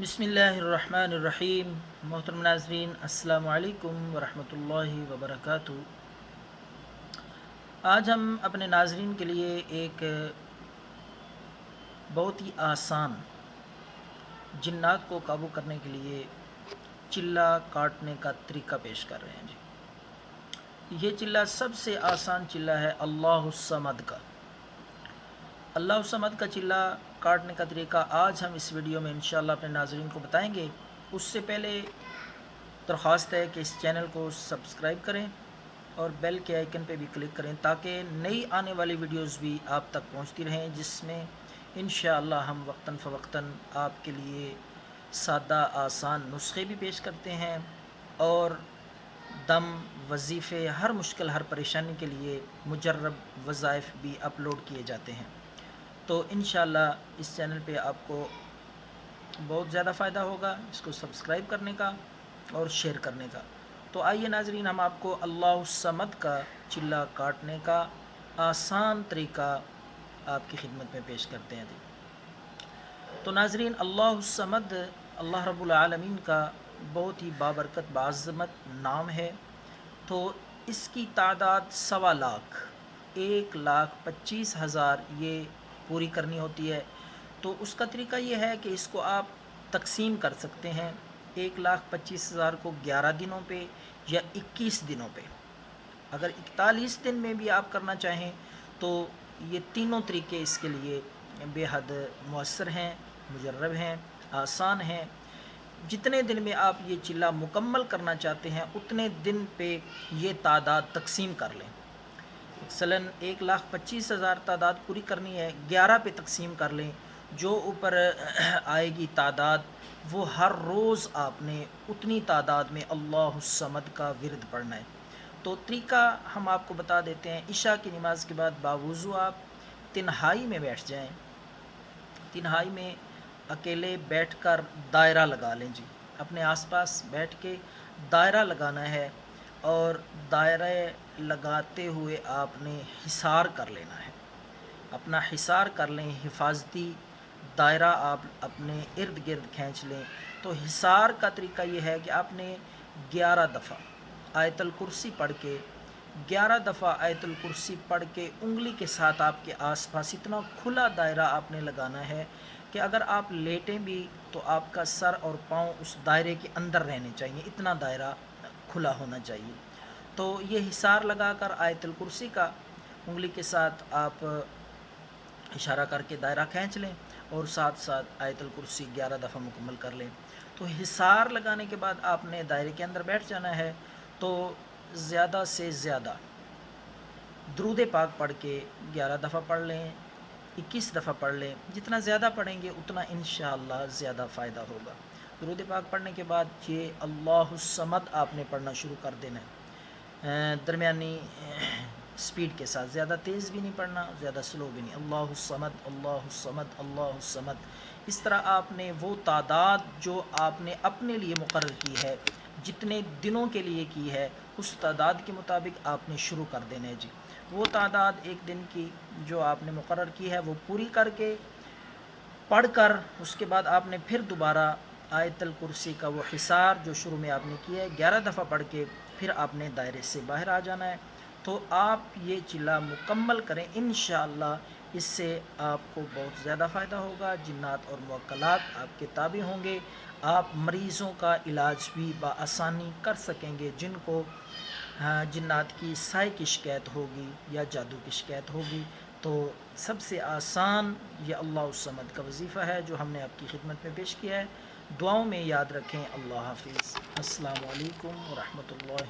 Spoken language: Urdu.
بسم اللہ الرحمن الرحیم۔ محترم ناظرین، السلام علیکم ورحمۃ اللہ وبرکاتہ۔ آج ہم اپنے ناظرین کے لیے ایک بہت ہی آسان جنات کو قابو کرنے کے لیے چلہ کاٹنے کا طریقہ پیش کر رہے ہیں جی۔ یہ چلہ سب سے آسان چلہ ہے اللہ الصمد کا۔ اللہ الصمد کا چلہ کاٹنے کا طریقہ آج ہم اس ویڈیو میں انشاءاللہ اپنے ناظرین کو بتائیں گے۔ اس سے پہلے درخواست ہے کہ اس چینل کو سبسکرائب کریں اور بیل کے آئیکن پہ بھی کلک کریں تاکہ نئی آنے والی ویڈیوز بھی آپ تک پہنچتی رہیں، جس میں انشاءاللہ ہم وقتاً فوقتاً آپ کے لیے سادہ آسان نسخے بھی پیش کرتے ہیں اور دم، وظیفے، ہر مشکل، ہر پریشانی کے لیے مجرب وظائف بھی اپلوڈ کیے جاتے ہیں۔ تو انشاءاللہ اس چینل پہ آپ کو بہت زیادہ فائدہ ہوگا اس کو سبسکرائب کرنے کا اور شیئر کرنے کا۔ تو آئیے ناظرین، ہم آپ کو اللہ الصمد کا چلہ کاٹنے کا آسان طریقہ آپ کی خدمت میں پیش کرتے ہیں۔ تو ناظرین، اللہ الصمد اللہ رب العالمین کا بہت ہی بابرکت بعظمت نام ہے۔ تو اس کی تعداد 1,25,000 یہ پوری کرنی ہوتی ہے۔ تو اس کا طریقہ یہ ہے کہ اس کو آپ تقسیم کر سکتے ہیں 1,25,000 کو 11 دنوں پہ یا 21 دنوں پہ۔ اگر 41 دن میں بھی آپ کرنا چاہیں تو یہ تینوں طریقے اس کے لیے بے حد مؤثر ہیں، مجرب ہیں، آسان ہیں۔ جتنے دن میں آپ یہ چلہ مکمل کرنا چاہتے ہیں اتنے دن پہ یہ تعداد تقسیم کر لیں۔ مثلاً 1,25,000 تعداد پوری کرنی ہے، 11 پہ تقسیم کر لیں۔ جو اوپر آئے گی تعداد وہ ہر روز آپ نے اتنی تعداد میں اللہ الصمد کا ورد پڑھنا ہے۔ تو طریقہ ہم آپ کو بتا دیتے ہیں۔ عشاء کی نماز کے بعد باوضو آپ تنہائی میں بیٹھ جائیں، تنہائی میں اکیلے بیٹھ کر دائرہ لگا لیں جی۔ اپنے آس پاس بیٹھ کے دائرہ لگانا ہے اور دائرہ لگاتے ہوئے آپ نے حصار کر لینا ہے، اپنا حصار کر لیں، حفاظتی دائرہ آپ اپنے ارد گرد کھینچ لیں۔ تو حصار کا طریقہ یہ ہے کہ آپ نے 11 دفعہ آیت الکرسی پڑھ کے 11 دفعہ آیت الکرسی پڑھ کے انگلی کے ساتھ آپ کے آس پاس اتنا کھلا دائرہ آپ نے لگانا ہے کہ اگر آپ لیٹیں بھی تو آپ کا سر اور پاؤں اس دائرے کے اندر رہنے چاہیے، اتنا دائرہ کھلا ہونا چاہیے۔ تو یہ حصار لگا کر آیت الکرسی کا انگلی کے ساتھ آپ اشارہ کر کے دائرہ کھینچ لیں اور ساتھ ساتھ آیت الکرسی 11 دفعہ مکمل کر لیں۔ تو حصار لگانے کے بعد آپ نے دائرے کے اندر بیٹھ جانا ہے۔ تو زیادہ سے زیادہ درود پاک پڑھ کے 11 دفعہ پڑھ لیں، 21 دفعہ پڑھ لیں۔ جتنا زیادہ پڑھیں گے اتنا انشاءاللہ زیادہ فائدہ ہوگا۔ درود پاک پڑھنے کے بعد یہ اللہ الصمد آپ نے پڑھنا شروع کر دینا ہے، درمیانی سپیڈ کے ساتھ، زیادہ تیز بھی نہیں پڑھنا، زیادہ سلو بھی نہیں۔ اللہ الصمد، اللہ الصمد، اللہ الصمد۔ اس طرح آپ نے وہ تعداد جو آپ نے اپنے لیے مقرر کی ہے، جتنے دنوں کے لیے کی ہے، اس تعداد کے مطابق آپ نے شروع کر دینا ہے جی۔ وہ تعداد ایک دن کی جو آپ نے مقرر کی ہے وہ پوری کر کے پڑھ کر اس کے بعد آپ نے پھر دوبارہ آیت الکرسی کا وہ حصار جو شروع میں آپ نے کیا ہے 11 دفعہ پڑھ کے پھر آپ نے دائرے سے باہر آ جانا ہے۔ تو آپ یہ چلہ مکمل کریں، انشاءاللہ اس سے آپ کو بہت زیادہ فائدہ ہوگا، جنات اور موکلات آپ کے تابع ہوں گے، آپ مریضوں کا علاج بھی بآسانی کر سکیں گے جن کو جنات کی سائے کی شکایت ہوگی یا جادو کی شکایت ہوگی۔ تو سب سے آسان یہ اللہ الصمد کا وظیفہ ہے جو ہم نے آپ کی خدمت میں پیش کیا ہے۔ دعاؤں میں یاد رکھیں۔ اللہ حافظ۔ السلام علیکم ورحمۃ اللہ۔